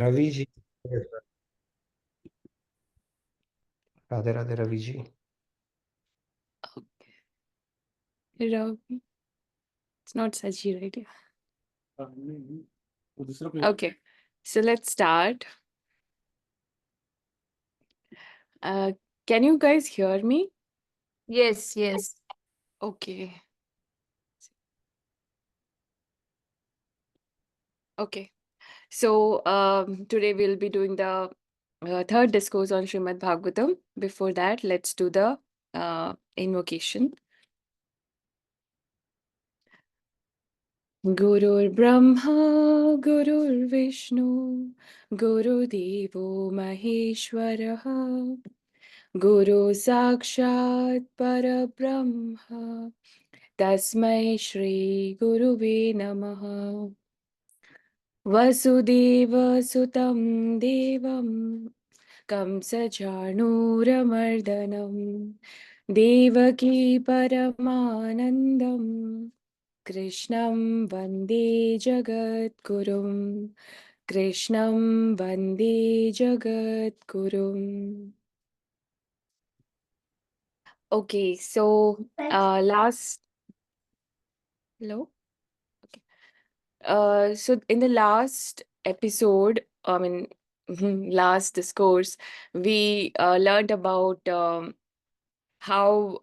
Ravi ji. Yes, sir. Radhe Radhe Ravi ji. Okay. Ravi. It's not Saji, right? Okay. So let's start. Uh, can you guys hear me? Yes, yes. Okay. Okay. So today we'll be doing the third discourse on Shrimad Bhagavatam. Before that, let's do the invocation. Gurur Brahma, Gurur Vishnu, Guru Devo Maheshwaraha, Guru Sakshat Parabrahma, Tasmai Shri Guruve Namaha. Vasudeva Sutam Devam Kamsajanuramardanam Devaki Paramanandam Krishnam Vande Jagadgurum Krishnam Vande Jagadgurum. Okay, so last hello. Okay. So in the last episode, I mean, last discourse, we learned about how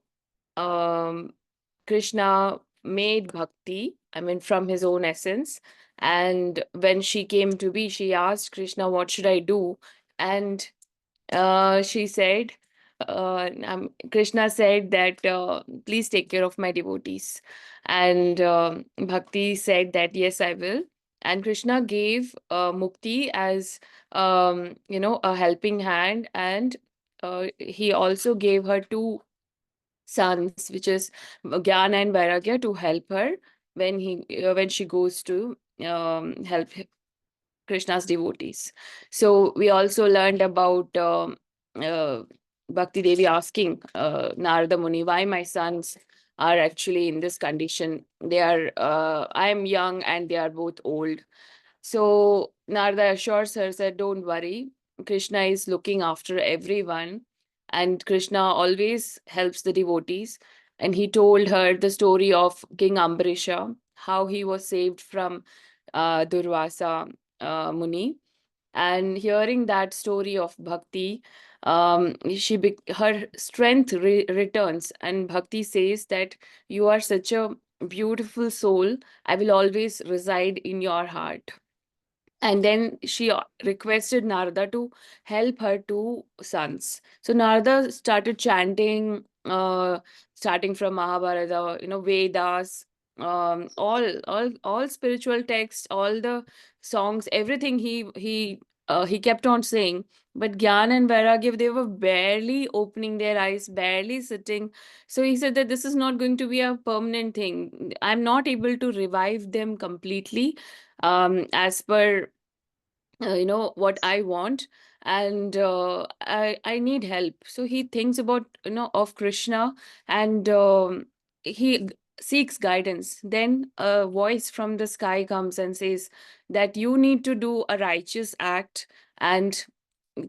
Krishna made bhakti, I mean, from his own essence. And when she came to be, she asked Krishna, "What should I do?" And she said, Krishna said that, please take care of my devotees. And Bhakti said that, yes, I will. And Krishna gave Mukti as, a helping hand. And he also gave her two sons, which is Jnana and Vairagya, to help her when she goes to help Krishna's devotees. So we also learned about uh, Bhakti Devi asking Narada Muni, why my sons are actually in this condition. I am young and they are both old. So Narada assures her, said, don't worry, Krishna is looking after everyone, and Krishna always helps the devotees. And he told her the story of King Ambarisha, how he was saved from Durvasa Muni. And hearing that story of Bhakti, her strength returns, and Bhakti says that you are such a beautiful soul. I will always reside in your heart. And then she requested Narada to help her two sons. So Narada started chanting, starting from Mahabharata, Vedas, all spiritual texts, all the songs, everything he kept on saying. But Gyan and Vairagya, they were barely opening their eyes, barely sitting. So he said that this is not going to be a permanent thing. I'm not able to revive them completely as per what I want, and I need help. So he thinks about of Krishna, and seeks guidance. Then a voice from the sky comes and says that you need to do a righteous act, and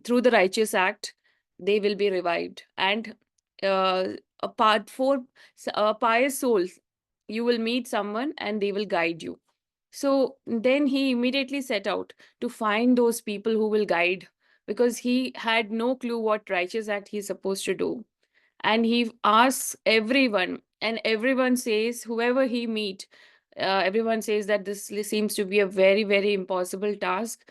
through the righteous act they will be revived. And uh, a part for a pious soul, you will meet someone and they will guide you. So then he immediately set out to find those people who will guide, because he had no clue what righteous act he's supposed to do. And he asks everyone, and everyone says, whoever he meet, everyone says that this seems to be a very, very impossible task.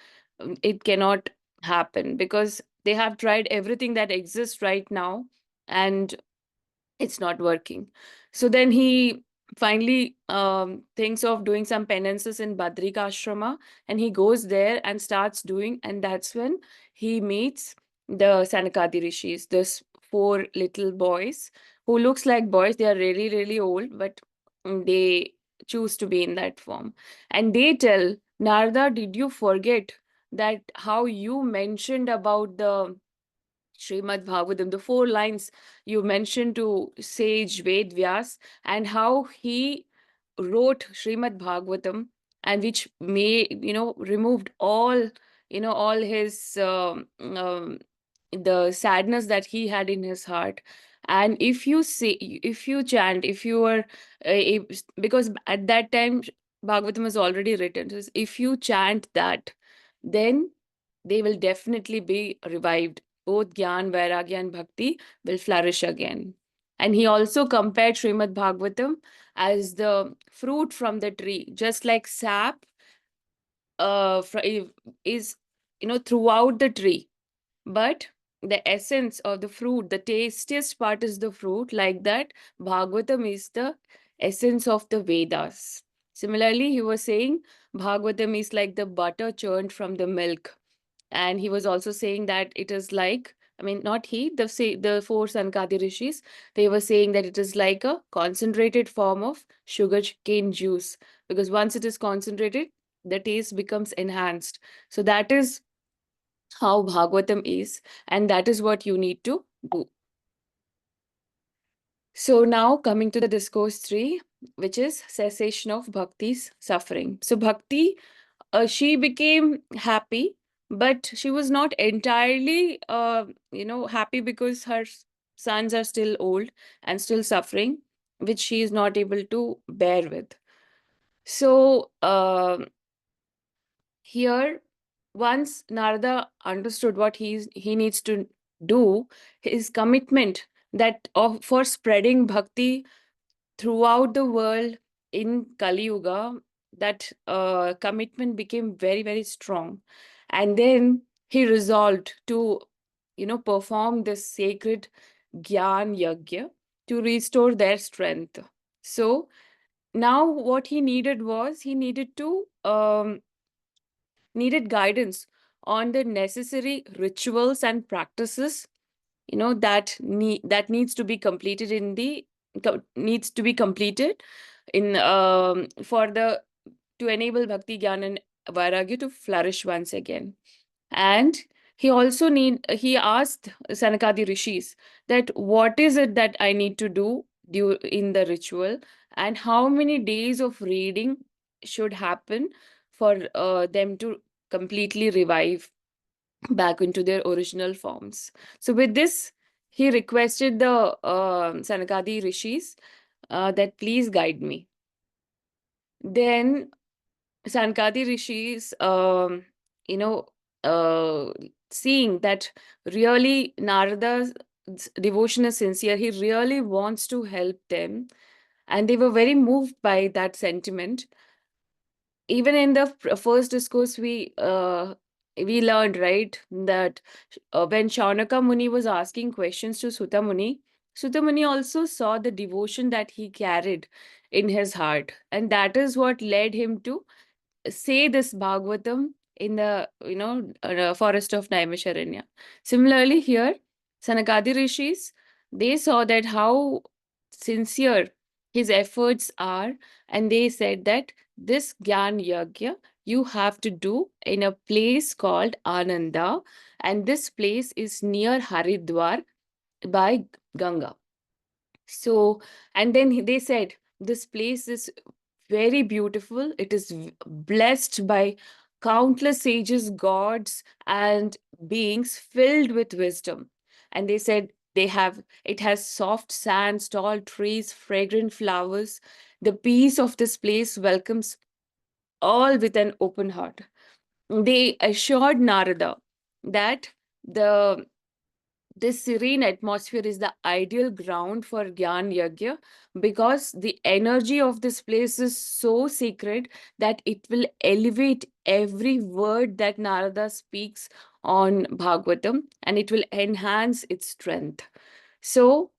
It cannot happen because they have tried everything that exists right now, and it's not working. So then he finally thinks of doing some penances in Badrika Ashrama, and he goes there and starts doing, and that's when he meets the Sanakadi Rishis, this four little boys who looks like boys. They are really, really old, but they choose to be in that form. And they tell Narada, did you forget that how you mentioned about the Shrimad Bhagavatam, the four lines you mentioned to Sage Vyas, and how he wrote Shrimad Bhagavatam, and which removed all all his the sadness that he had in his heart. And if you say, if you chant, if you are because at that time Bhagavatam is already written. So if you chant that, then they will definitely be revived. Both Gyan, Vairagya, and Bhakti will flourish again. And he also compared Srimad Bhagavatam as the fruit from the tree, just like sap is throughout the tree, but the essence of the fruit, the tastiest part is the fruit. Like that, Bhagavatam is the essence of the Vedas. Similarly, he was saying Bhagavatam is like the butter churned from the milk. And he was also saying that it is like, I mean, not he, the four Sankadi rishis, they were saying that it is like a concentrated form of sugar cane juice, because once it is concentrated, the taste becomes enhanced. So that is how Bhagavatam is, and that is what you need to do. So now coming to the discourse 3, which is cessation of Bhakti's suffering. So Bhakti, she became happy, but she was not entirely, happy, because her sons are still old and still suffering, which she is not able to bear with. So here, once Narada understood what he needs to do, his commitment for spreading bhakti throughout the world in Kali Yuga, that commitment became very, very strong. And then he resolved to, perform this sacred Jnana-Yajna to restore their strength. So now what he needed was, he needed guidance on the necessary rituals and practices, that needs to be completed needs to be completed in for the to enable bhakti, gyan, and vairagya to flourish once again. And he asked Sanakadi rishis that what is it that I need to do in the ritual, and how many days of reading should happen for them to completely revive back into their original forms. So with this, he requested the Sanakadi rishis that please guide me. Then Sankadi rishis, you know, uh, seeing that really Narada's devotion is sincere, he really wants to help them, and they were very moved by that sentiment. Even in the first discourse, we learned, right, that when Shaunaka Muni was asking questions to Sutta Muni also saw the devotion that he carried in his heart, and that is what led him to say this Bhagavatam in the forest of Naimisharanya. Similarly, here Sanakadi rishis, they saw that how sincere his efforts are, and they said that this Gyan Yagya you have to do in a place called Ananda, and this place is near Haridwar by Ganga. So, and then they said, this place is very beautiful. It is blessed by countless sages, gods, and beings filled with wisdom. And they said it has soft sands, tall trees, fragrant flowers. The peace of this place welcomes all with an open heart. They assured Narada that the this serene atmosphere is the ideal ground for Gyan Yagya, because the energy of this place is so sacred that it will elevate every word that Narada speaks on Bhagavatam, and it will enhance its strength. So,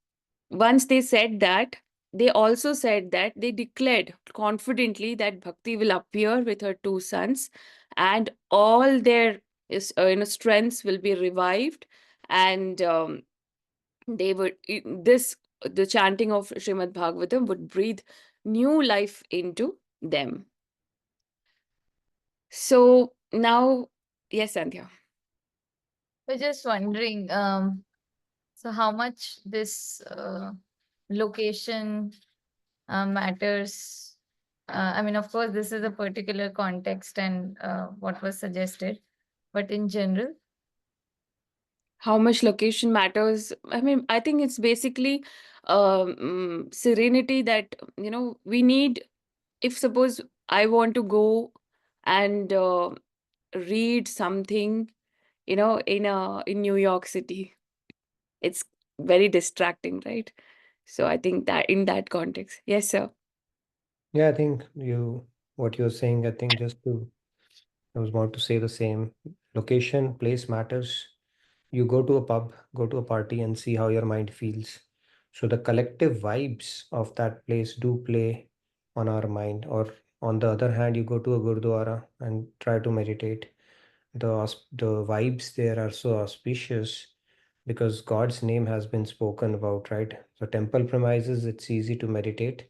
once they said that, they also said that they declared confidently that Bhakti will appear with her two sons, and all their strengths will be revived, and they would the chanting of Srimad Bhagavatam would breathe new life into them. So now, yes, Sandhya. We're just wondering, so how much this location matters? I mean, of course, this is a particular context and what was suggested. but in general? How much location matters? I mean, I think it's basically serenity that, we need. If suppose I want to go and read something, in New York City, it's very distracting, right? So I think that in that context, yes, sir. Yeah, I think what you're saying, I think I was about to say the same. Location, place matters. You go to a pub, go to a party and see how your mind feels. So the collective vibes of that place do play on our mind. Or on the other hand, you go to a gurdwara and try to meditate. The vibes there are so auspicious because God's name has been spoken about, right? So temple premises, it's easy to meditate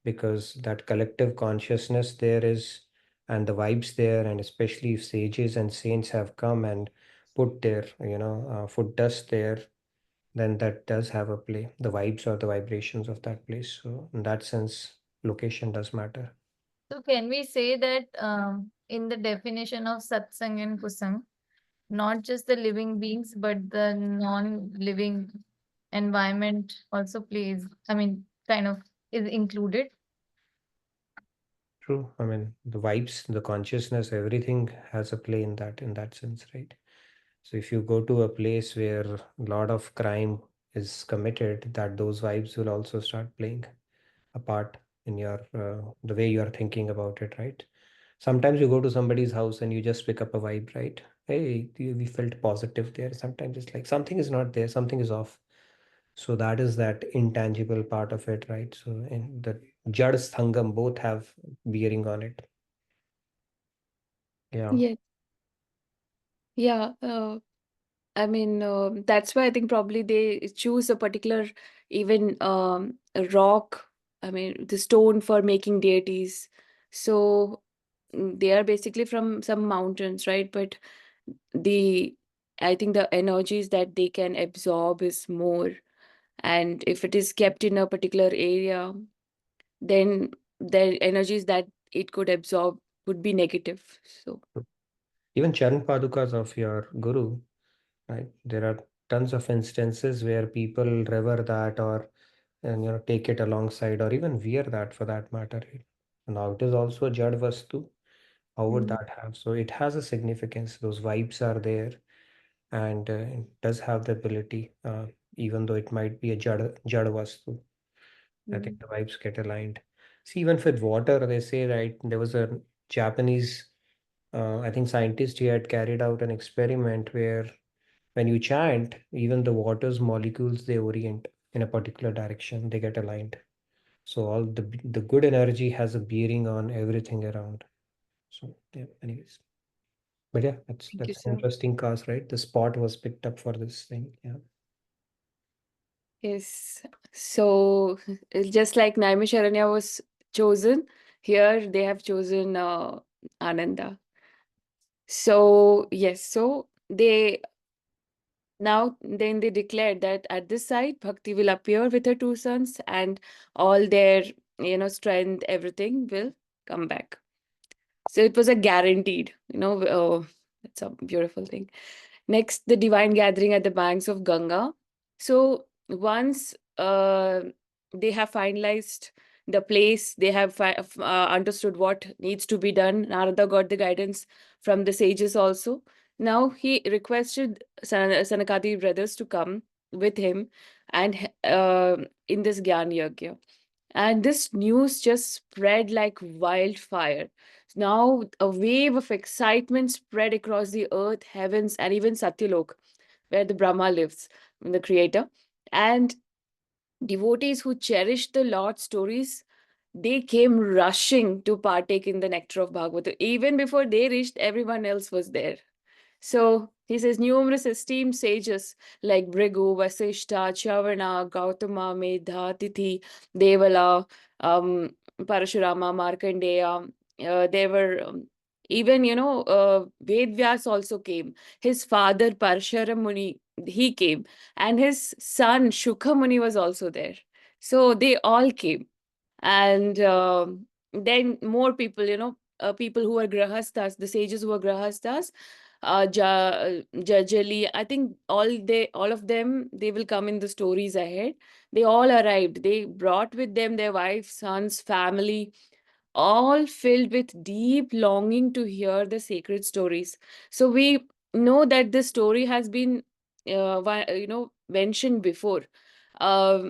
because that collective consciousness there is, and the vibes there, and especially if sages and saints have come and put their foot dust there, then that does have a play, the vibes or the vibrations of that place. So in that sense, location does matter. So can we say that in the definition of satsang and kusang, not just the living beings, but the non-living environment also plays, I mean, kind of is included? True. I mean, the vibes, the consciousness, everything has a play in that sense, right? So if you go to a place where a lot of crime is committed, that those vibes will also start playing a part in your the way you are thinking about it, right? Sometimes you go to somebody's house and you just pick up a vibe, right? Hey, we felt positive there. Sometimes it's like something is not there, something is off. So that is that intangible part of it, right? So in the Jad Sangam both have bearing on it. Yeah, Yeah, yeah. I mean, that's why I think probably they choose a particular even a rock. I mean, the stone for making deities. So they are basically from some mountains, right? But the I think the energies that they can absorb is more. And if it is kept in a particular area, then the energies that it could absorb would be negative. So even Charan Padukas of your Guru, right? There are tons of instances where people revere that, or and take it alongside, or even wear that for that matter. Now it is also a Jad Vastu. How would mm, that have? So it has a significance. Those vibes are there, and it does have the ability, even though it might be a Jad Vastu. I think mm, the vibes get aligned. See, even with water, they say, right? There was a Japanese, I think, scientist. He had carried out an experiment where when you chant, even the water's molecules, they orient in a particular direction, they get aligned. So all the good energy has a bearing on everything around. So yeah, anyways. But yeah, thank you, that's an sir. interesting cause, right? The spot was picked up for this thing. Yeah. Yes. So just like Naimisharanya was chosen, here they have chosen Ananda. So yes, so they now then they declared that at this site Bhakti will appear with her two sons and all their strength, everything will come back. So it was a guaranteed, it's a beautiful thing. Next, the divine gathering at the banks of Ganga. So once they have finalized the place, they have understood what needs to be done. Narada got the guidance from the sages also. Now he requested Sanakadi brothers to come with him and in this Jnana-Yajna. And this news just spread like wildfire. Now a wave of excitement spread across the earth, heavens, and even Satyalok, where the Brahma lives, the creator. And devotees who cherished the Lord's stories, they came rushing to partake in the nectar of Bhagavatam. Even before they reached, everyone else was there. So he says numerous esteemed sages like Brigu, Vasishta, Chavana, Gautama, Medha, Tithi, Devala, Parashurama, Markandeya. There were even, Ved Vyas also came. His father, Parashara Muni, he came. And his son, Shukha Muni, was also there. So they all came. And then more people, people who were grahastas, the sages who were grahastas, Jajali. I think all of them, they will come in the stories ahead. They all arrived. They brought with them their wives, sons, family, all filled with deep longing to hear the sacred stories. So we know that this story has been, mentioned before,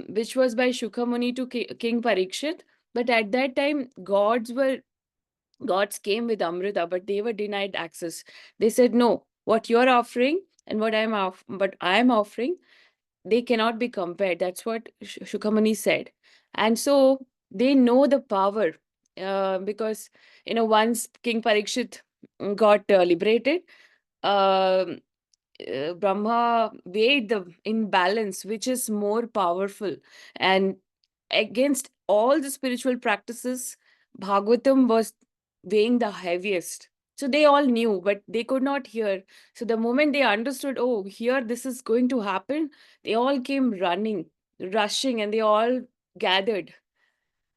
which was by Shukhamuni to King Parikshit. But at that time, gods came with Amrita, but they were denied access. They said, no, what you're offering and but I'm offering, they cannot be compared. That's what Shukhamuni said. And so they know the power, because, once King Parikshit got liberated, um Brahma weighed the imbalance, which is more powerful. And against all the spiritual practices, Bhagavatam was weighing the heaviest. So they all knew, but they could not hear. So the moment they understood, oh, here this is going to happen, they all came running, rushing, and they all gathered.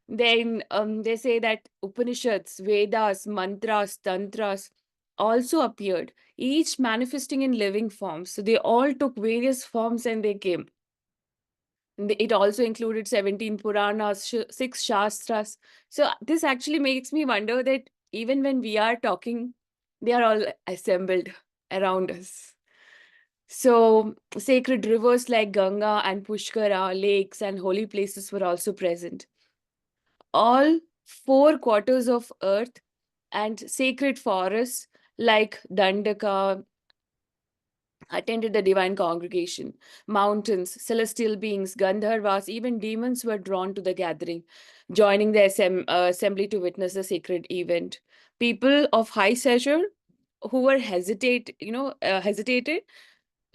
Then they say that Upanishads, Vedas, mantras, tantras also appeared, each manifesting in living forms. So they all took various forms and they came. It also included 17 Puranas, 6 Shastras. So this actually makes me wonder that even when we are talking, they are all assembled around us. So sacred rivers like Ganga and Pushkara, lakes and holy places were also present. All 4 quarters of earth and sacred forests like Dandaka attended the divine congregation. Mountains, celestial beings, Gandharvas, even demons were drawn to the gathering, joining the assembly to witness the sacred event. People of high stature who were hesitated,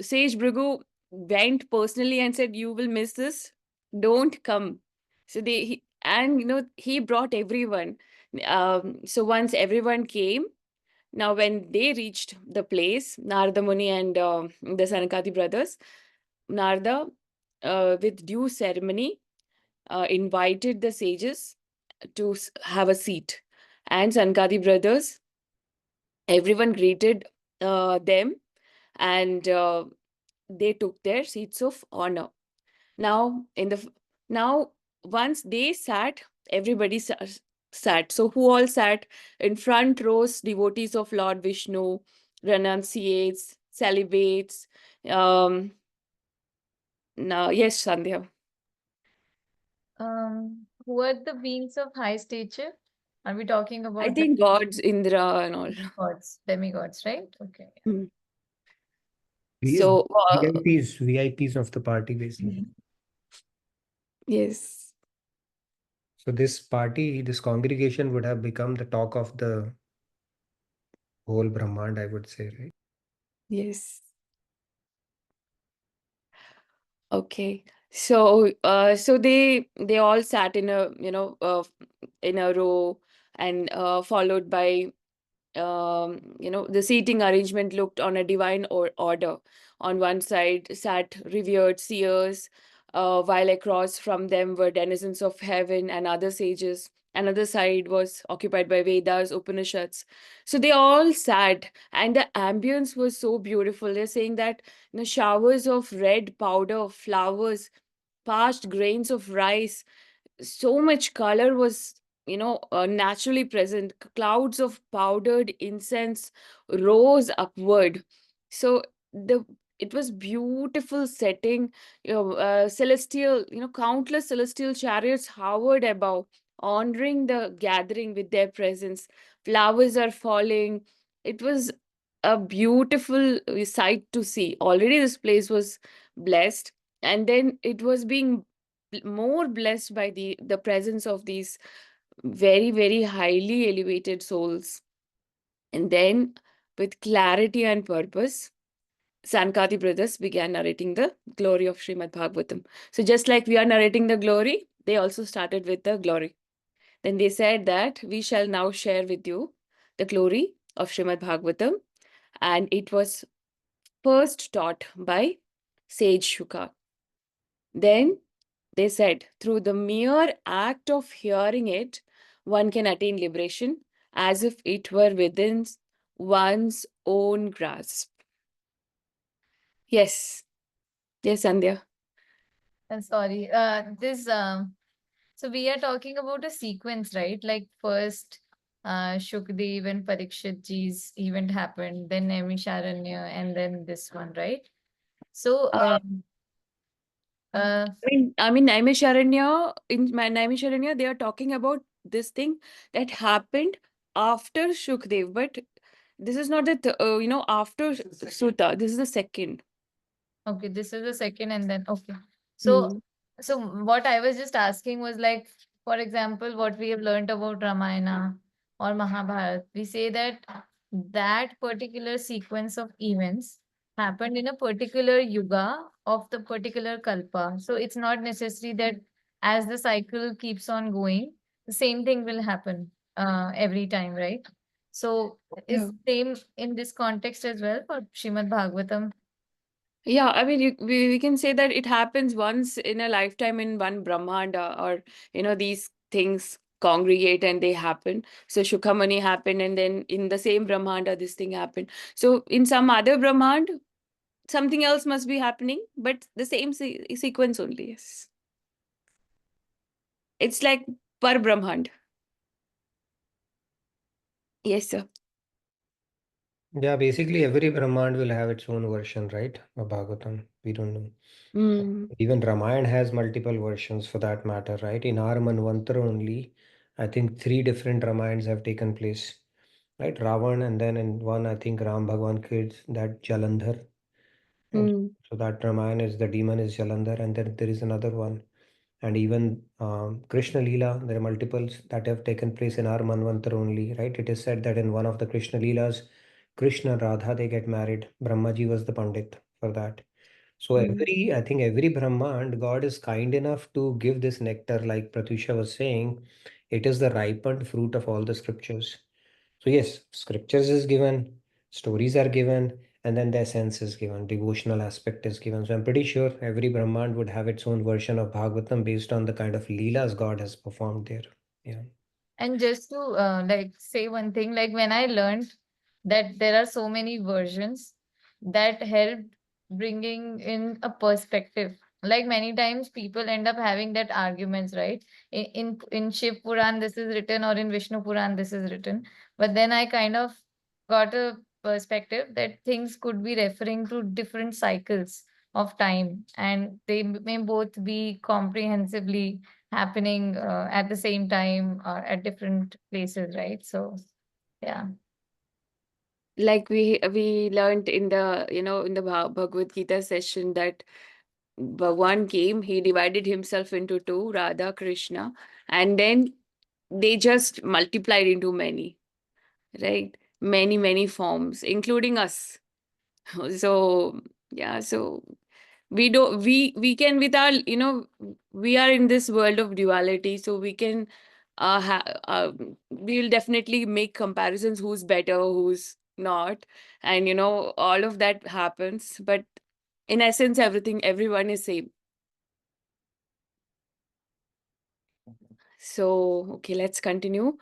Sage Brighu went personally and said, "You will miss this. Don't come." So he brought everyone. So once everyone came, now when they reached the place, Narada Muni and the Sanakati brothers, Narada, with due ceremony, invited the sages to have a seat, and Sanakati brothers, everyone greeted them, and they took their seats of honor. Now, now once they sat, everybody sat. So who all sat in front rows? Devotees of Lord Vishnu, renunciates, celibates. Now, yes, Sandhya. Who are the beings of high stature? Are we talking I about think gods, Indra, and all. gods, demigods, right? Okay. Mm. We So, VIPs of the party, basically. yes, So this congregation would have become the talk of the whole Brahmand, I would say, right? yes. Okay. So they all sat in a row, and followed by, the seating arrangement looked on a divine order. On one side sat revered seers, while across from them were denizens of heaven and other sages. Another side was occupied by Vedas, Upanishads. So they all sat, and the ambience was so beautiful. They're saying that, showers of red powder, flowers, parched grains of rice, so much color was, naturally present. Clouds of powdered incense rose upward. So the it was beautiful setting. Celestial, countless celestial chariots hovered above, honoring the gathering with their presence. Flowers are falling. It was a beautiful sight to see. Already this place was blessed, and then it was being more blessed by the presence of these very, very highly elevated souls. And then, with clarity and purpose, Sankati brothers began narrating the glory of Shrimad Bhagavatam. So just like we are narrating the glory, they also started with the glory. Then they said that we shall now share with you the glory of Shrimad Bhagavatam, and it was first taught by Sage Shuka. Then they said, through the mere act of hearing it, one can attain liberation as if it were within one's own grasp. Yes. Yes, Sandhya. Sorry. So we are talking about a sequence, right? Like first, Shukdev and Parikshit ji's event happened, then Naimisharanya, and then this one, right? So, uh, I mean, Naimisharanya, they are talking about this thing that happened after Shukdev, but this is not the, after Sutta. This is the second. okay, this is the second, and then okay. So, Hmm. so what I was just asking was like, for example, what we have learned about Ramayana or Mahabharata, we say that that particular sequence of events happened in a particular yuga of the particular kalpa. So it's not necessary that as the cycle keeps on going, the same thing will happen every time, right? So Yeah. is same in this context as well for Shrimad Bhagavatam? Yeah, I mean, we can say that it happens once in a lifetime in one Brahmanda, or, these things congregate and they happen. So Shukhamani happened, and then in the same Brahmanda, this thing happened. So in some other Brahmand, something else must be happening, but the same sequence only. Yes. It's like per Brahmand. Yes, sir. Yeah, basically every Brahmand will have its own version, right? Of Bhagavatam. We don't know. Mm. Even Ramayana has multiple versions for that matter, right? In our Manvantara only, I think three different Ramayans have taken place, right? Ravan, and then in one, I think Ram Bhagwan kids that Jalandhar. And Mm. so that Ramayana is the demon is Jalandhar, and then there is another one. And even Krishna Leela, there are multiples that have taken place in our Manvantara only, right? It is said that in one of the Krishna Leelas, Krishna and Radha, they get married. Brahmaji was the Pandit for that. So Mm. I think every Brahmand, God is kind enough to give this nectar, like Pratyusha was saying, it is the ripened fruit of all the scriptures. So yes, scriptures is given, stories are given, and then the essence is given, devotional aspect is given. So I'm pretty sure every Brahmand would have its own version of Bhagavatam based on the kind of leelas God has performed there. Yeah. And just to like say one thing, like when I learned that there are so many versions that helped bringing in a perspective. Like many times people end up having that arguments, right? In Shiv Puran this is written or in Vishnu Puran this is written. But then I kind of got a perspective that things could be referring to different cycles of time and they may both be comprehensively happening at the same time or at different places, right? So, yeah. Like we learned in the in the Bhagavad Gita session that Bhagwan came, he divided himself into two, Radha, Krishna, and then they just multiplied into many, right? Many forms, including us. So yeah, so we can, with our, we are in this world of duality, so we can we'll definitely make comparisons, who's better, who's not, and all of that happens, but in essence everyone is same. So okay, let's continue.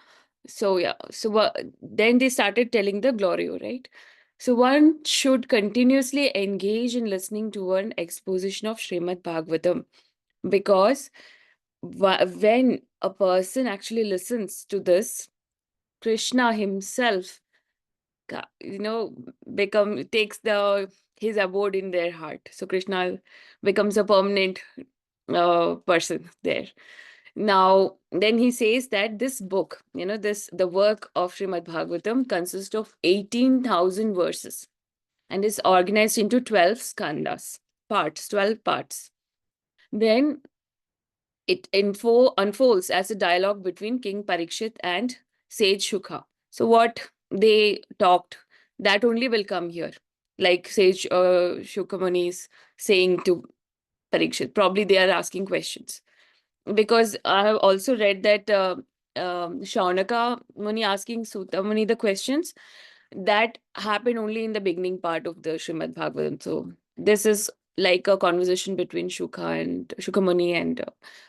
So yeah, so then they started telling the Glorio, right? So one should continuously engage in listening to an exposition of Srimad Bhagavatam, because when a person actually listens to this, Krishna himself, become takes the his abode in their heart. So Krishna becomes a permanent person there. Now, then he says that this book, the work of Srimad Bhagavatam consists of 18,000 verses and is organized into 12 skandhas, parts, 12 parts. Then it unfolds as a dialogue between King Parikshit and Sage Shukha. So what they talked, that only will come here. Like Sage Shukhamani is saying to Parikshit, probably they are asking questions. Because I have also read that Shaunaka Muni asking Sutta Muni the questions, that happened only in the beginning part of the Srimad Bhagavatam. So this is like a conversation between Shukha Muni and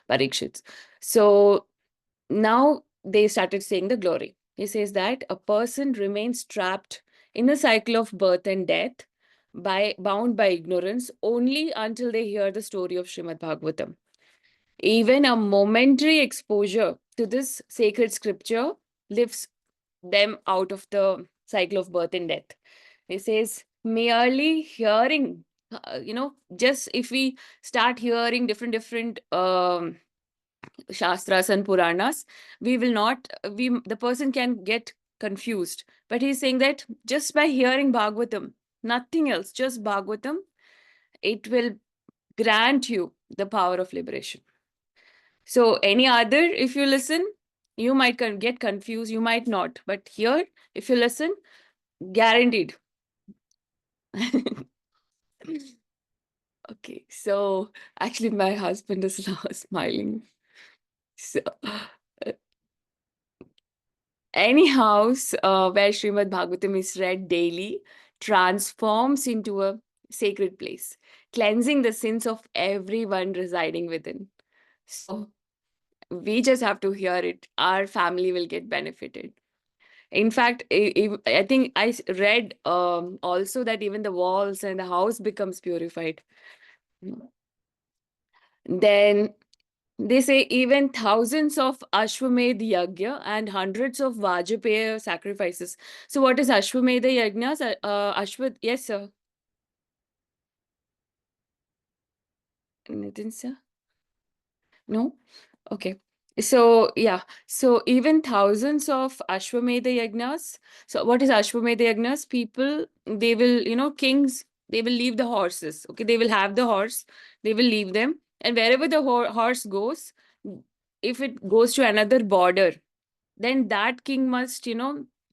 Parikshit. So now they started saying the glory. He says that a person remains trapped in a cycle of birth and death, bound by ignorance, only until they hear the story of Shrimad Bhagavatam. Even a momentary exposure to this sacred scripture lifts them out of the cycle of birth and death. It says, merely hearing, just if we start hearing different Shastras and Puranas, we will not, the person can get confused. But he's saying that just by hearing Bhagavatam, nothing else, just Bhagavatam, it will grant you the power of liberation. So any other, if you listen, you might get confused, you might not. But here, if you listen, guaranteed. Okay, so actually my husband is now smiling. So any house where Srimad Bhagavatam is read daily transforms into a sacred place, cleansing the sins of everyone residing within. So we just have to hear it. Our family will get benefited. In fact, I think I read also that even the walls and the house becomes purified. Then they say even thousands of Ashwamedh Yajna and hundreds of Vajpaya sacrifices. So what is Ashwamedh Yajnas? Yes, sir. Nitin, sir? No? Okay. So, yeah. So even thousands of Ashwamedha Yajnas. So what is Ashwamedha Yajnas? People, they will, kings, they will leave the horses. Okay. They will have the horse. They will leave them. And wherever the horse goes, if it goes to another border, then that king must,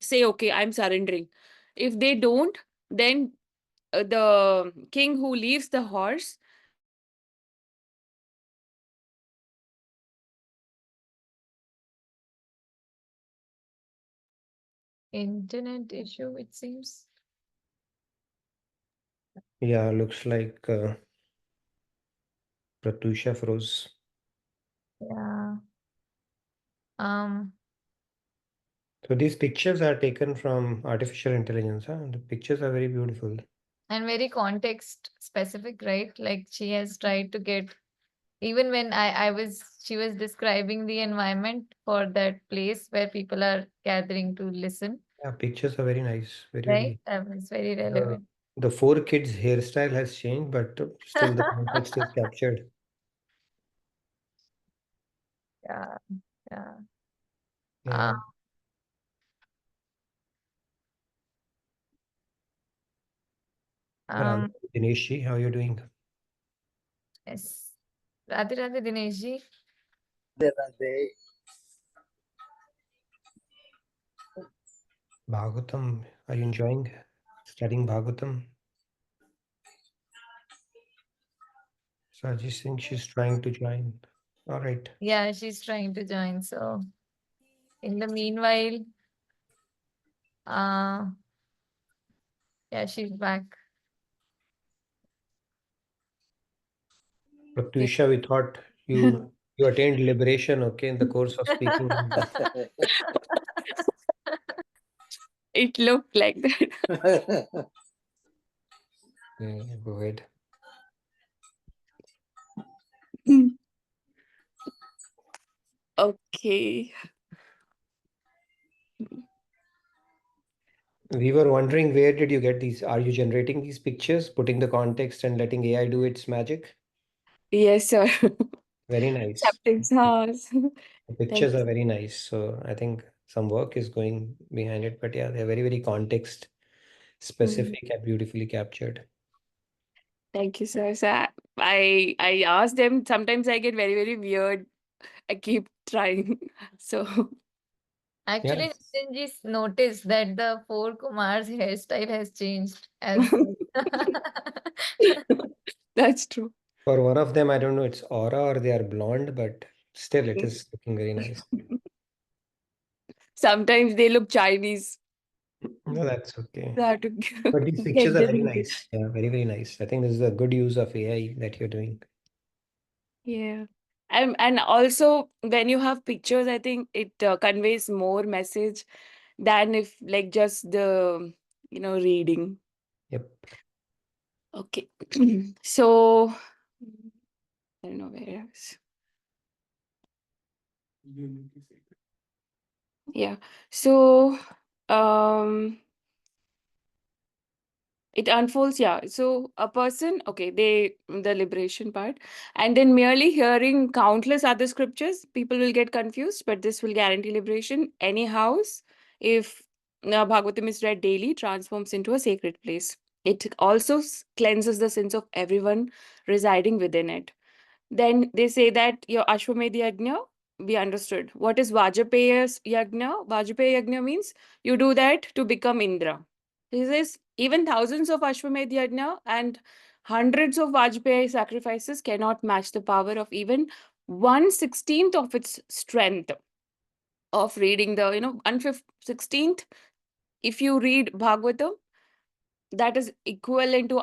say, okay, I'm surrendering. If they don't, then the king who leaves the horse, Internet issue, it seems. Yeah, looks like Pratusha froze. Yeah. Um, So these pictures are taken from artificial intelligence, huh? The pictures are very beautiful. and very context specific, right? Like she has tried to get, even when she was describing the environment for that place where people are gathering to listen, Yeah, pictures are very nice. Very, right? very. That was very The relevant. the four kids' hairstyle has changed, but still the context is captured. Yeah, yeah. Yeah. Radha, Um, Dineshji, how are you doing? yes. Radhe Radhe Dinesh ji. Radhe. Bhagavatam, are you enjoying studying Bhagavatam? So I just think she's trying to join. All right. Yeah, she's trying to join. So in the meanwhile, uh, yeah, she's back. Okay. Pratyusha, we thought you attained liberation, okay, in the course of speaking. it looked like that. Yeah, go ahead. Okay. We were wondering, where did you get these? Are you generating these pictures, putting the context and letting AI do its magic? Yes, sir. Very nice. Acceptance house. The Thank pictures you. are very nice. So I think some work is going behind it. But yeah, they're very, very context Mm. specific and beautifully captured. Thank you, sir. So I asked them, sometimes I get very weird. I keep trying. So Yeah. Actually, Nitin ji noticed that the four Kumar's hairstyle has changed as well. that's true. For one of them, I don't know, it's aura or they are blonde, but still it is looking very nice. Sometimes they look Chinese. No, that's okay. So I have to But these pictures get are them very into. nice. Yeah, very, very nice. I think this is a good use of AI that you're doing. Yeah. And also when you have pictures, I think it conveys more message than if like just the reading. Yep. Okay. So, I don't know where I was. Yeah. So, it unfolds, yeah. So a person, okay, the liberation part, and then merely hearing countless other scriptures, people will get confused, but this will guarantee liberation. Any house, if Bhagavatam is read daily, transforms into a sacred place. It also cleanses the sins of everyone residing within it. Then they say that your Ashwamedh Yajna, we understood. What is Vajpayeya's Yajna? Vajpayee Yajna means you do that to become Indra. He says even thousands of Ashwamedh Yajna and hundreds of Vajpayee sacrifices cannot match the power of even 1/16th of its strength of reading the, 1/16th. If you read Bhagavatam, that is equivalent to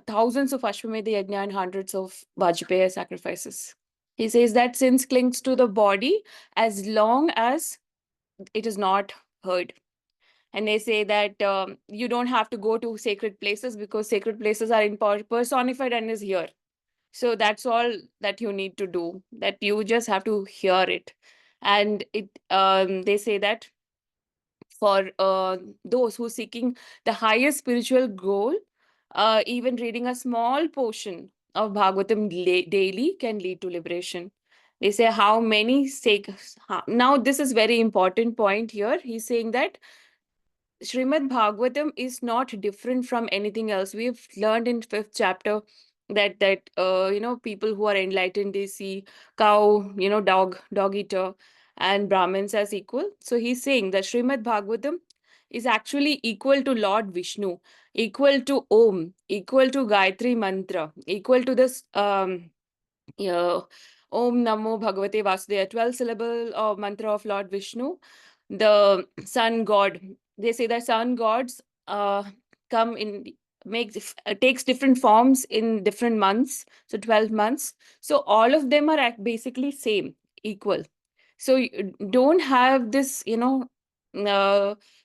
thousands of Ashwamedh Yajna and hundreds of Vajpayee sacrifices. He says that since clings to the body as long as it is not heard. And they say that you don't have to go to sacred places because sacred places are personified and is here. So that's all that you need to do, that you just have to hear it. And they say that for those who seeking the highest spiritual goal, even reading a small portion of Bhagavatam daily can lead to liberation. They say how many now this is very important point here. He's saying that Srimad Bhagavatam is not different from anything else. We've learned in fifth chapter that people who are enlightened, they see cow, dog eater, and Brahmins as equal. So he's saying that Srimad Bhagavatam is actually equal to Lord Vishnu, equal to Om, equal to Gayatri Mantra, equal to this yeah, Om Namo Bhagavate Vasudevaya, 12 syllable mantra of Lord Vishnu, the sun god. They say that sun gods come in, takes different forms in different months, so 12 months. So all of them are basically same, equal. So you don't have this,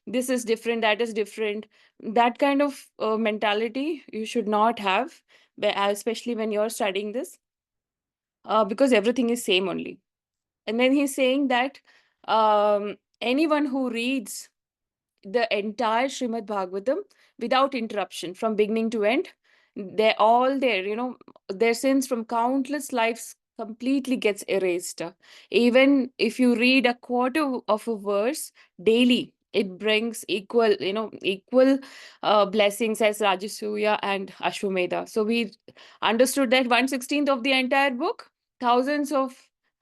this is different, that is different. That kind of mentality you should not have, especially when you're studying this, because everything is same only. And then he's saying that anyone who reads the entire Srimad Bhagavatam without interruption from beginning to end, they're all there, their sins from countless lives completely gets erased. Even if you read a quarter of a verse daily, it brings equal blessings as Rajasuya and Ashwamedha. So we understood that 1/16th of the entire book, thousands of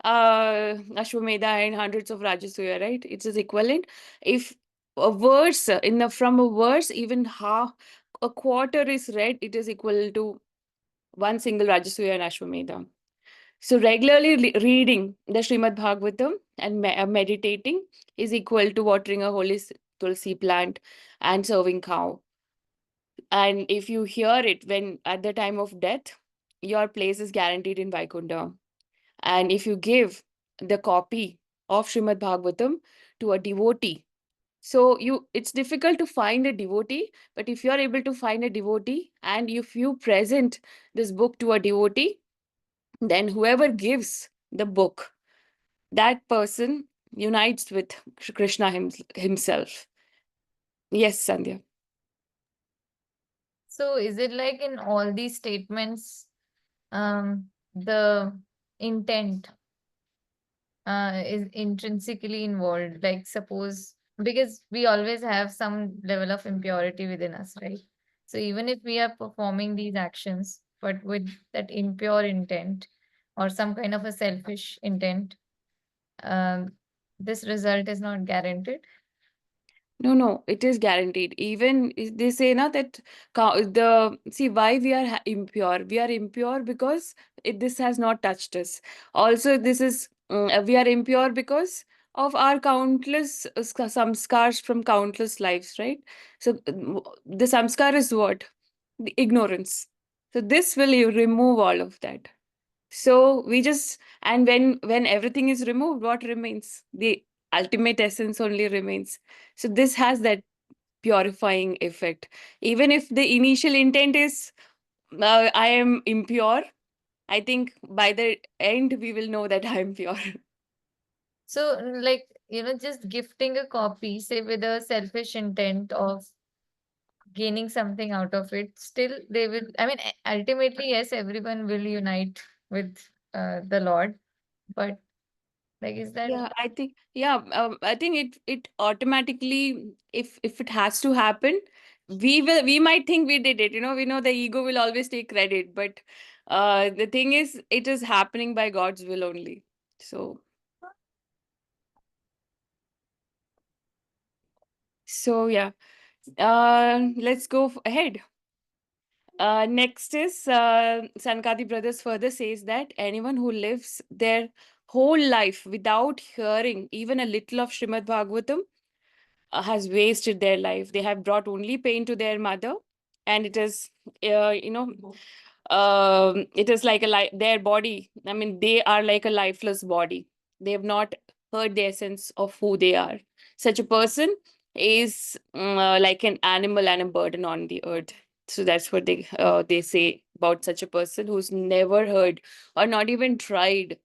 Ashwamedha and hundreds of Rajasuya, right? It is equivalent. If a verse from a verse, even half a quarter is read, it is equal to one single Rajasuya and Ashwamedha. So regularly reading the Srimad Bhagavatam and meditating is equal to watering a holy tulsi plant and serving cow. And if you hear it when at the time of death, your place is guaranteed in Vaikuntha. And if you give the copy of Srimad Bhagavatam to a devotee, so it's difficult to find a devotee, but if you're able to find a devotee and if you present this book to a devotee, then whoever gives the book, that person unites with Krishna himself. Yes, Sandhya. So is it like in all these statements, the intent is intrinsically involved? Like suppose, because we always have some level of impurity within us, right? So even if we are performing these actions, but with that impure intent or some kind of a selfish intent, um, this result is not guaranteed. No, it is guaranteed. Even they say na that see why we are impure. We are impure because this has not touched us. Also, this is we are impure because of our countless samskars from countless lives, right? So the samskar is what? The ignorance. So this will remove all of that. So we just, and when everything is removed, what remains? The ultimate essence only remains. So this has that purifying effect. Even if the initial intent is I am impure, I think by the end we will know that I am pure. So, like, just gifting a copy, say with a selfish intent of gaining something out of it, still they will, I mean, ultimately, yes, everyone will unite with the Lord, but like, is that Yeah, I think it automatically, if it has to happen, we might think we did it. We know the ego will always take credit, but the thing is, it is happening by God's will only. So yeah, let's go ahead. Next is Sankati Brothers further says that anyone who lives their whole life without hearing even a little of Shrimad Bhagavatam has wasted their life. They have brought only pain to their mother, and it is, it is like their body. I mean, they are like a lifeless body. They have not heard the essence of who they are. Such a person is like an animal and a burden on the earth. So that's what they say about such a person who's never heard or not even tried.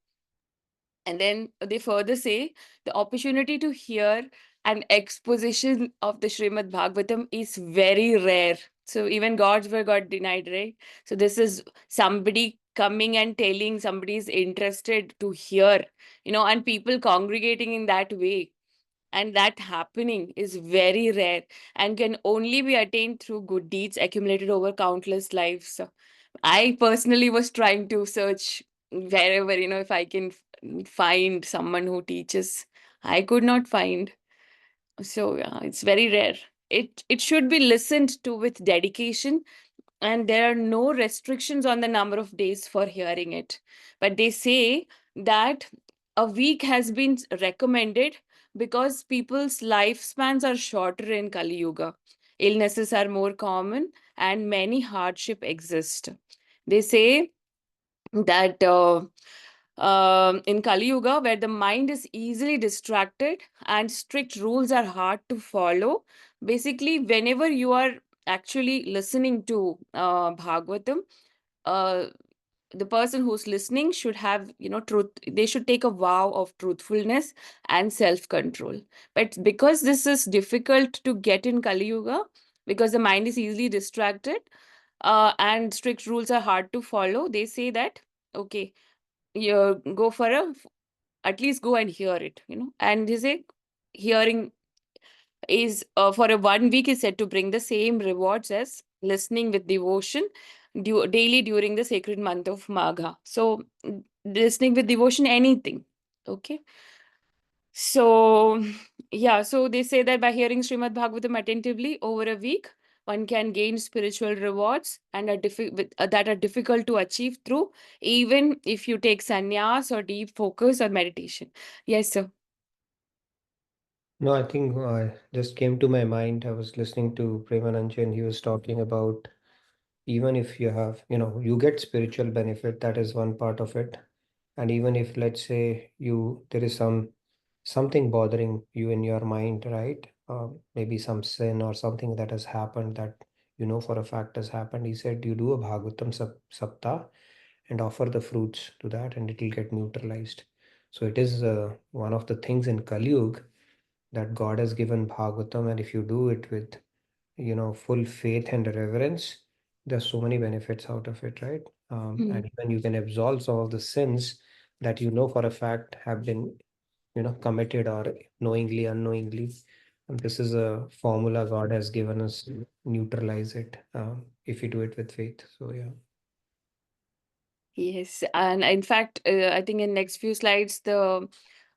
And then they further say the opportunity to hear an exposition of the Srimad Bhagavatam is very rare. So even God's word got denied, right? So this is somebody coming and telling somebody is interested to hear, and people congregating in that way. And that happening is very rare and can only be attained through good deeds accumulated over countless lives. I personally was trying to search wherever, if I can find someone who teaches. I could not find. So yeah, it's very rare. It should be listened to with dedication, and there are no restrictions on the number of days for hearing it. But they say that a week has been recommended because people's lifespans are shorter in Kali Yuga. Illnesses are more common and many hardship exist. They say that in Kali Yuga, where the mind is easily distracted and strict rules are hard to follow, basically, whenever you are actually listening to Bhagavatam, uh, the person who's listening should have, truth. They should take a vow of truthfulness and self-control. But because this is difficult to get in Kali Yuga, because the mind is easily distracted, and strict rules are hard to follow, they say that, okay, you go for at least go and hear it, and they say hearing is for a 1 week is said to bring the same rewards as listening with devotion daily during the sacred month of Magha. So listening with devotion, anything. Okay. So yeah, so they say that by hearing Srimad Bhagavatam attentively over a week, one can gain spiritual rewards and that are difficult to achieve through, even if you take sannyas or deep focus or meditation. Yes, sir. No, I think just came to my mind. I was listening to Premananjan and he was talking about even if you have, you get spiritual benefit, that is one part of it. And even if, let's say, there is something bothering you in your mind, right? Maybe some sin or something that has happened that for a fact has happened. He said you do a Bhagavatam Saptah and offer the fruits to that, and it will get neutralized. So it is one of the things in Kali Yuga that God has given Bhagavatam, and if you do it with full faith and reverence, there's so many benefits out of it, right? Hmm. And even you can absolve some of the sins that for a fact have been committed or knowingly, unknowingly. And this is a formula God has given us to neutralize it if you do it with faith. So yeah. Yes, and in fact, I think in next few slides, the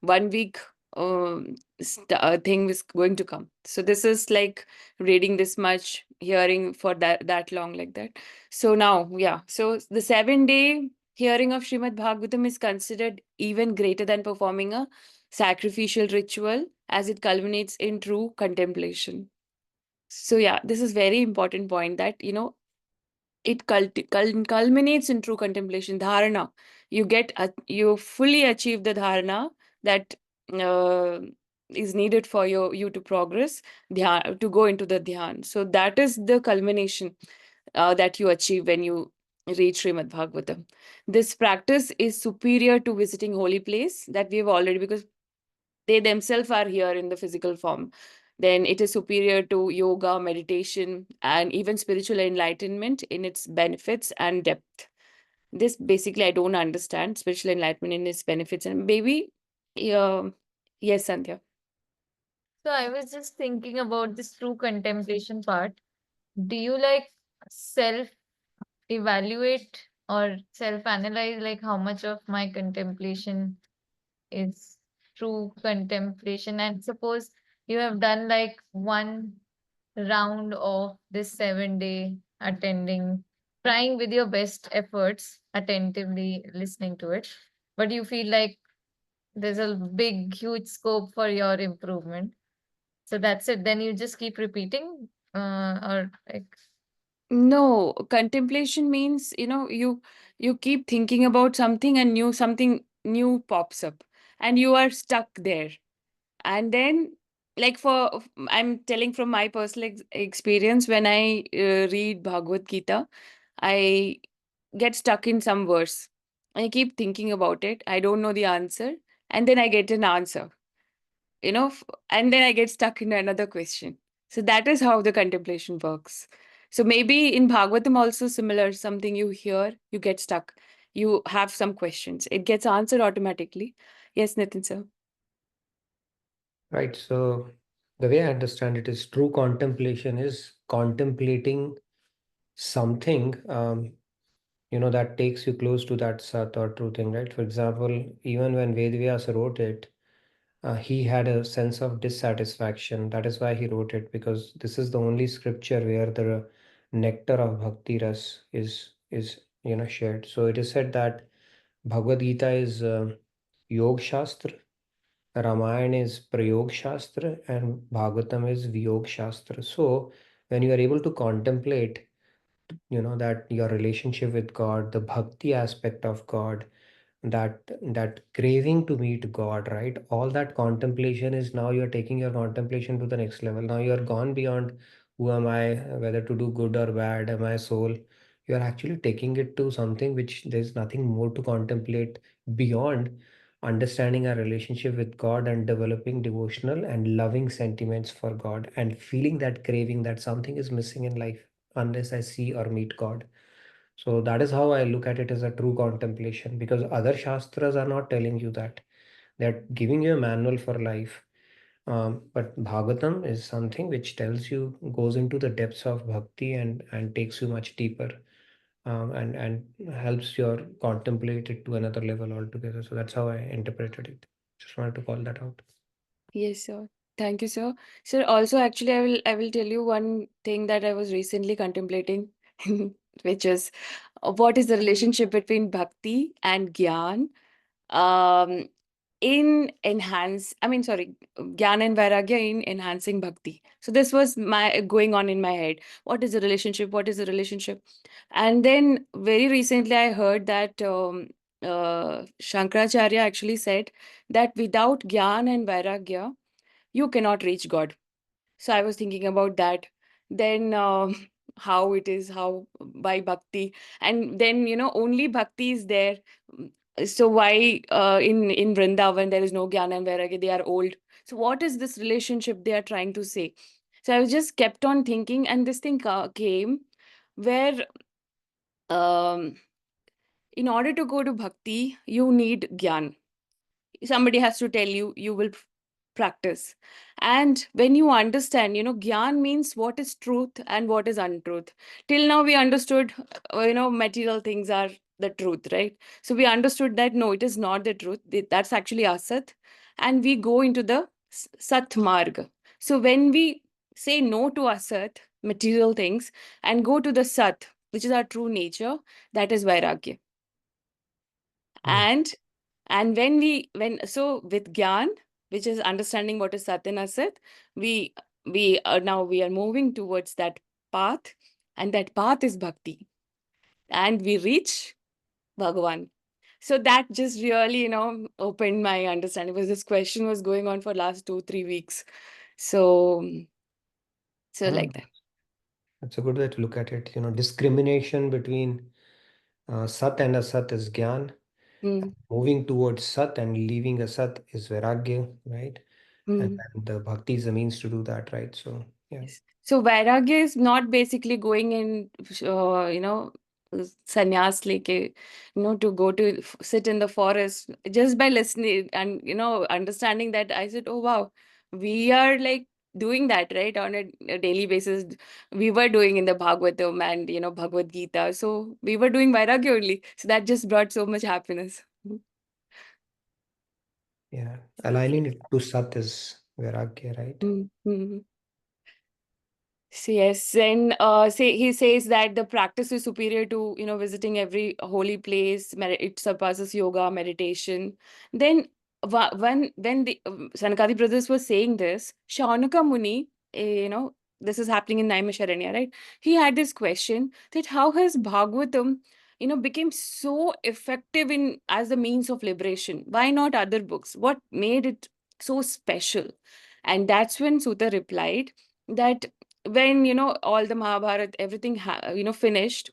1 week thing is going to come. So this is like reading this much, hearing for that long like that. So now, yeah. So the 7 day hearing of Srimad Bhagavatam is considered even greater than performing a sacrificial ritual, as it culminates in true contemplation. So yeah, this is very important point that it culminates in true contemplation, dharana. You fully achieve the dharana that is needed for you to progress, dhyan, to go into the dhyan. So that is the culmination that you achieve when you read Srimad Bhagavatam. This practice is superior to visiting holy place that we have already, because they themselves are here in the physical form. Then it is superior to yoga, meditation, and even spiritual enlightenment in its benefits and depth. This basically I don't understand spiritual enlightenment in its benefits and maybe, yes, Sandhya. So I was just thinking about this true contemplation part. Do you like self evaluate or self analyze, like how much of my contemplation is true contemplation? And suppose you have done like one round of this 7 day attending, trying with your best efforts, attentively listening to it, but you feel like there's a big, huge scope for your improvement. So that's it. Then you just keep repeating, or like. No, contemplation means, you keep thinking about something and something new pops up and you are stuck there. And then, like, I'm telling from my personal experience, when I read Bhagavad Gita, I get stuck in some verse. I keep thinking about it. I don't know the answer. And then I get an answer, and then I get stuck in another question. So that is how the contemplation works. So maybe in Bhagavatam also similar, something you hear, you get stuck. You have some questions. It gets answered automatically. Yes, Nitin sir. Right. So the way I understand it is true contemplation is contemplating something, that takes you close to that sat or true thing, right? For example, even when Vedvyasa wrote it, he had a sense of dissatisfaction. That is why he wrote it, because this is the only scripture where the nectar of bhakti ras is shared. So it is said that Bhagavad Gita is Yog Shastra, Ramayana is Prayog Shastra, and Bhagavatam is Vyog Shastra. So when you are able to contemplate, that your relationship with God, the bhakti aspect of God, that craving to meet God, right? All that contemplation is, now you're taking your contemplation to the next level. Now you're gone beyond who am I, whether to do good or bad, am I soul. You're actually taking it to something which there's nothing more to contemplate beyond understanding our relationship with God and developing devotional and loving sentiments for God and feeling that craving that something is missing in life unless I see or meet God. So that is how I look at it as a true contemplation, because other shastras are not telling you that. They're giving you a manual for life. But Bhagavatam is something which tells you, goes into the depths of bhakti and takes you much deeper, and helps your contemplate it to another level altogether. So that's how I interpreted it. Just wanted to call that out. Yes, sir. Thank you, sir. Sir, also actually I will tell you one thing that I was recently contemplating, which is what is the relationship between bhakti and gyan, um Gyan and Vairagya in enhancing bhakti. So this was my going on in my head. What is the relationship? What is the relationship? And then very recently I heard that Shankaracharya actually said that without Gyan and Vairagya, you cannot reach God. So I was thinking about that. Then how it is, how by bhakti, and then only bhakti is there. So why in Vrindavan there is no Jnana and Vairagya? They are old. So what is this relationship they are trying to say? So I was just kept on thinking, and this thing came where um, in order to go to bhakti, you need Gyan. Somebody has to tell you, you will practice. And when you understand, Gyan means what is truth and what is untruth. Till now, we understood, material things are the truth, right? So we understood that no, it is not the truth. That's actually asat. And we go into the sat marg. So when we say no to asat, material things, and go to the sat, which is our true nature, that is vairagya. Mm. And when so with gyan, which is understanding what is sat and asat, we are moving towards that path, and that path is bhakti, and we reach Bhagavan. So that just really, opened my understanding, because this question was going on for last 2-3 weeks. So, like that. That's a good way to look at it. Discrimination between Sat and Asat is Gyan. Mm, Moving towards Sat and leaving Asat is Vairagya, right? And mm. then the Bhakti is the means to do that, right? So, yeah. Yes. So Vairagya is not basically going in, sannyas leke, to go to sit in the forest just by listening and, understanding that. I said, oh, wow, we are like doing that, right? On a daily basis. We were doing in the Bhagavatam and, Bhagavad Gita. So we were doing Vairagya only. So that just brought so much happiness. Yeah. Aligning it to Sat is Vairagya, right? Mm-hmm. So yes, and he says that the practice is superior to, visiting every holy place. It surpasses yoga, meditation. Then when the Sanakadi brothers were saying this, Shaunaka Muni, this is happening in Naimisharanya, right? He had this question that how has Bhagavatam, became so effective in as a means of liberation? Why not other books? What made it so special? And that's when Sutta replied that when all the Mahabharata, everything finished,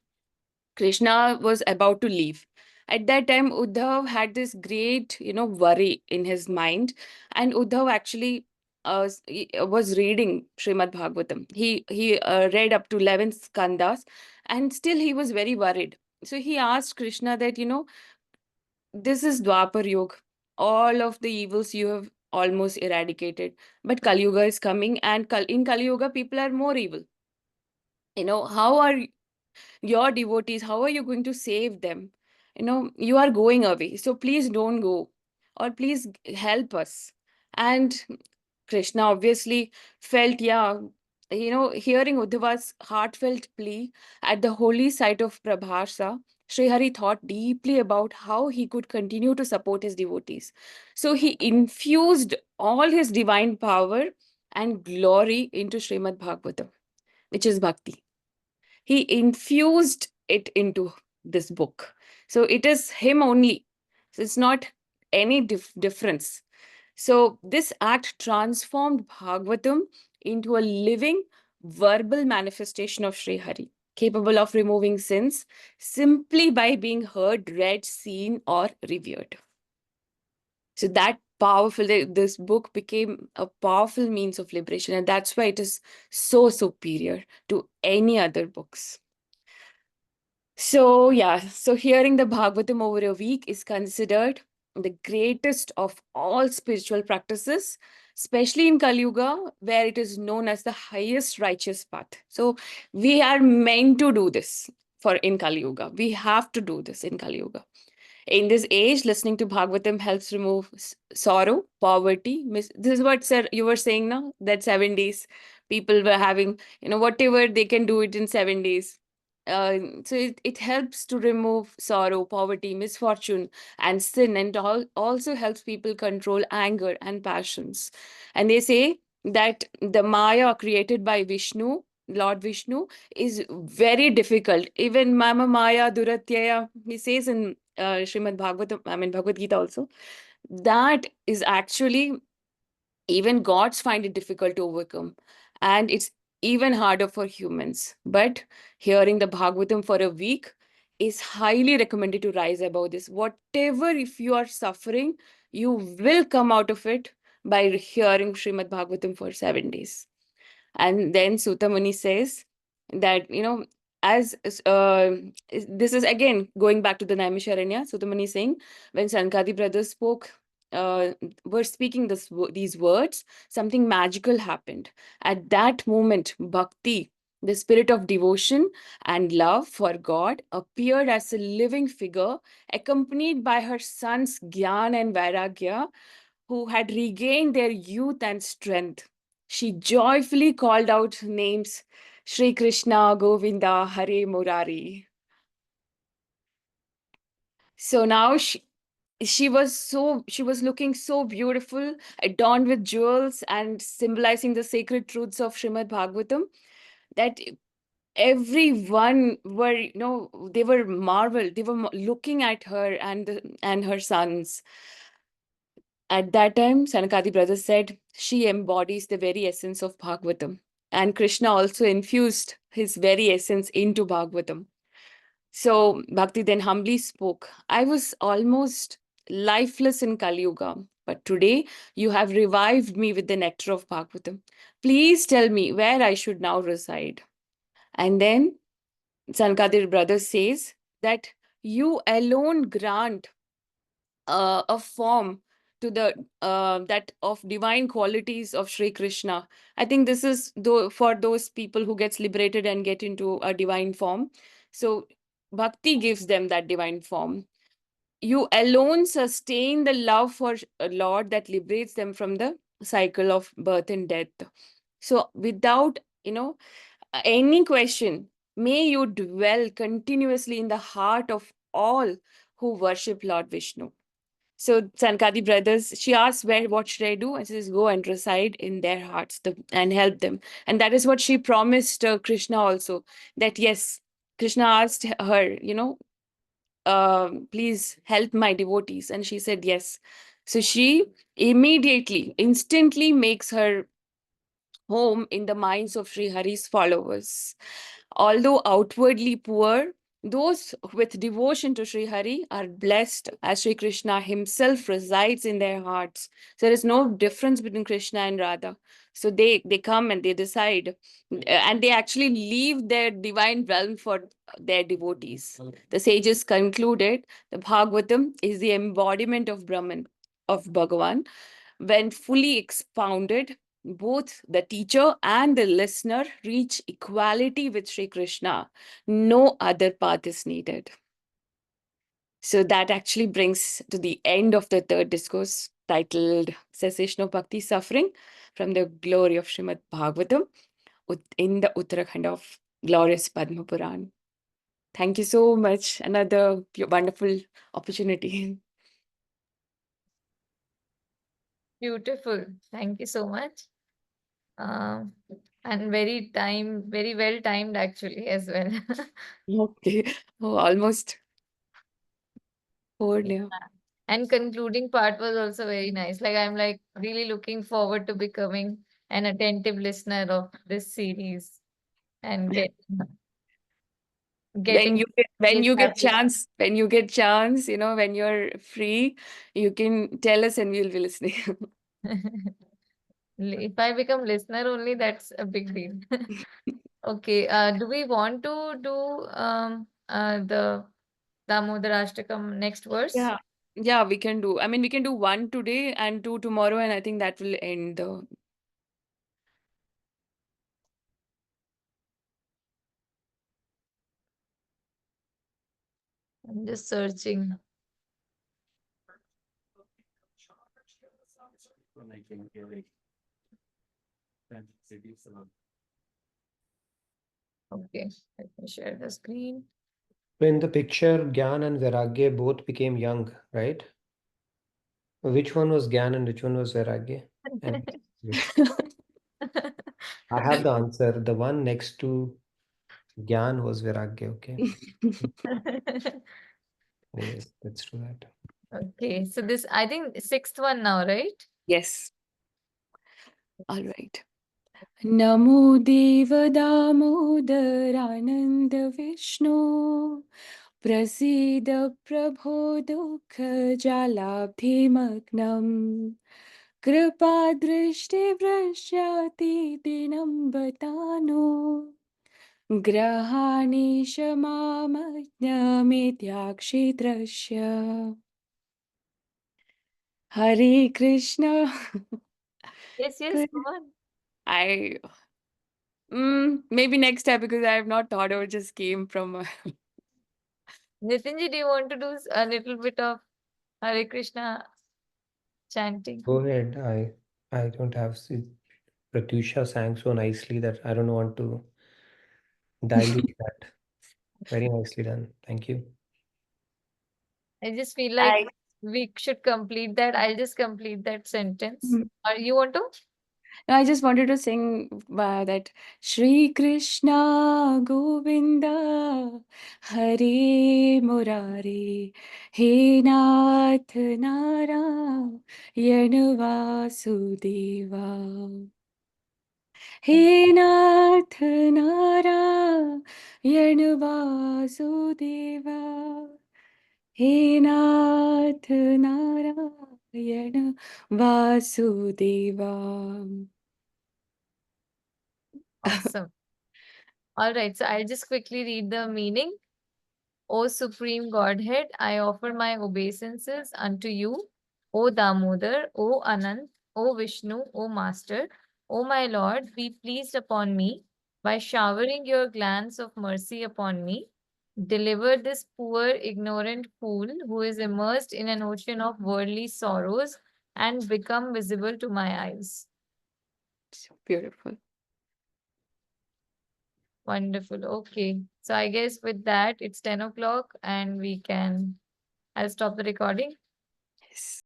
Krishna was about to leave. At that time, Uddhav had this great worry in his mind, and Uddhav actually was reading Shrimad Bhagavatam. He read up to 11 skandhas, and still he was very worried. So he asked Krishna that, this is Dwapar Yuga. All of the evils you have almost eradicated, but Kali Yuga is coming, and in Kali Yuga people are more evil. How are your devotees, how are you going to save them? You are going away, so please don't go, or please help us. And Krishna obviously felt, yeah, hearing Uddhava's heartfelt plea at the holy site of Prabhasa, Srihari thought deeply about how he could continue to support his devotees. So he infused all his divine power and glory into Srimad Bhagavatam, which is Bhakti. He infused it into this book. So it is him only. So it's not any difference. So this act transformed Bhagavatam into a living verbal manifestation of Sri Hari, capable of removing sins simply by being heard, read, seen, or revered. So that powerful, this book became a powerful means of liberation, and that's why it is so superior to any other books. So, yeah, so hearing the Bhagavatam over a week is considered the greatest of all spiritual practices, especially in Kali Yuga, where it is known as the highest righteous path. So, we are meant to do this for in Kali Yuga. We have to do this in Kali Yuga. In this age, listening to Bhagavatam helps remove sorrow, poverty. This is what, sir, you were saying now, that 7 days people were having, whatever they can do it in 7 days. So it helps to remove sorrow, poverty, misfortune, and sin, and also helps people control anger and passions. And they say that the Maya created by Vishnu, Lord Vishnu, is very difficult. Even Mama Maya Duratyaya, he says in Shrimad Bhagavatam, Bhagavad Gita also, that is actually even gods find it difficult to overcome. And it's even harder for humans. But hearing the Bhagavatam for a week is highly recommended to rise above this. Whatever, if you are suffering, you will come out of it by hearing Shrimad Bhagavatam for 7 days. And then Sutta Muni says that, as this is again going back to the Naimisharanya, Sutta Muni is saying when Sankadi brothers uh, were speaking these words, something magical happened. At that moment, Bhakti, the spirit of devotion and love for God, appeared as a living figure, accompanied by her sons Gyan and Vairagya, who had regained their youth and strength. She joyfully called out names Sri Krishna, Govinda, Hare Murari. So now she was looking so beautiful, adorned with jewels and symbolizing the sacred truths of Shrimad Bhagavatam, that everyone were, they were marveled. They were looking at her and her sons. At that time, Sanakadi brothers said, she embodies the very essence of Bhagavatam. And Krishna also infused his very essence into Bhagavatam. So Bhakti then humbly spoke, I was almost lifeless in Kali Yuga, but today you have revived me with the nectar of Bhagavatam. Please tell me where I should now reside. And then Sankadir brothers says that you alone grant a form to the that of divine qualities of Sri Krishna. I think this is for those people who gets liberated and get into a divine form. So Bhakti gives them that divine form. You alone sustain the love for a Lord that liberates them from the cycle of birth and death. So without, any question, may you dwell continuously in the heart of all who worship Lord Vishnu. So Sankadi brothers, she asked, what should I do? And she says, go and reside in their hearts and help them. And that is what she promised Krishna also, that yes, Krishna asked her, please help my devotees. And she said, yes. So she immediately, instantly makes her home in the minds of Sri Hari's followers. Although outwardly poor, those with devotion to Sri Hari are blessed as Sri Krishna himself resides in their hearts. So there is no difference between Krishna and Radha. So they come and they decide, and they actually leave their divine realm for their devotees. The sages concluded the Bhagavatam is the embodiment of Brahman, of Bhagavan. When fully expounded, both the teacher and the listener reach equality with Sri Krishna. No other path is needed. So that actually brings to the end of the third discourse titled Cessation of Bhakti Suffering from the Glory of Shrimad Bhagavatam in the Uttarakhand of glorious Padma Purana. Thank you so much. Another wonderful opportunity. Beautiful. Thank you so much. And very well timed actually as well. Okay. Oh, almost over now. And concluding part was also very nice. Like I'm like really looking forward to becoming an attentive listener of this series and When getting you get when this you get habit. chance, when you're free, you can tell us and we'll be listening. If I become listener only, that's a big deal. Okay. Do we want to do the Damodar Ashtakam next verse? Yeah. Yeah, we can do. I mean, we can do one today and two tomorrow, and I think that will end the. I'm just searching. Okay, let me share the screen. So in the picture, Gyan and Vairagya both became young, right? Which one was Gyan and which one was Vairagya? And I have the answer. The one next to Gyan was Vairagya, okay? Anyways, let's do that. Okay, so this I think sixth one now, right? Yes. All right. Namo Deva Damodaranand Vishnu Prasida Prabho Dukha Jalabhimagnam Kripa Drishti Vrashyati Dinam Batano Grahani Shamamajnamityakshi Hare Krishna. Yes, yes, Good. come on. I maybe next time because I have not thought of it, just came from Nitinji, do you want to do a little bit of Hare Krishna chanting? Go ahead. I don't have Pratyusha sang so nicely that I don't want to dilute that. Very nicely done. Thank you. I just feel like I we should complete that. I'll just complete that sentence. Mm. Or you want to? No, I just wanted to sing that Shri Krishna Govinda Hare Murari He Nath Narayana Vasudeva He Nath Narayana Vasudeva He Nath Narayana Vasudeva. Awesome. All right, so I'll just quickly read the meaning. O Supreme Godhead, I offer my obeisances unto you, O Damodar, O Anand, O Vishnu, O Master, O my Lord, be pleased upon me by showering your glance of mercy upon me. Deliver this poor, ignorant fool who is immersed in an ocean of worldly sorrows and become visible to my eyes. Beautiful. Wonderful. Okay. So I guess with that, it's 10 o'clock and I'll stop the recording. Yes.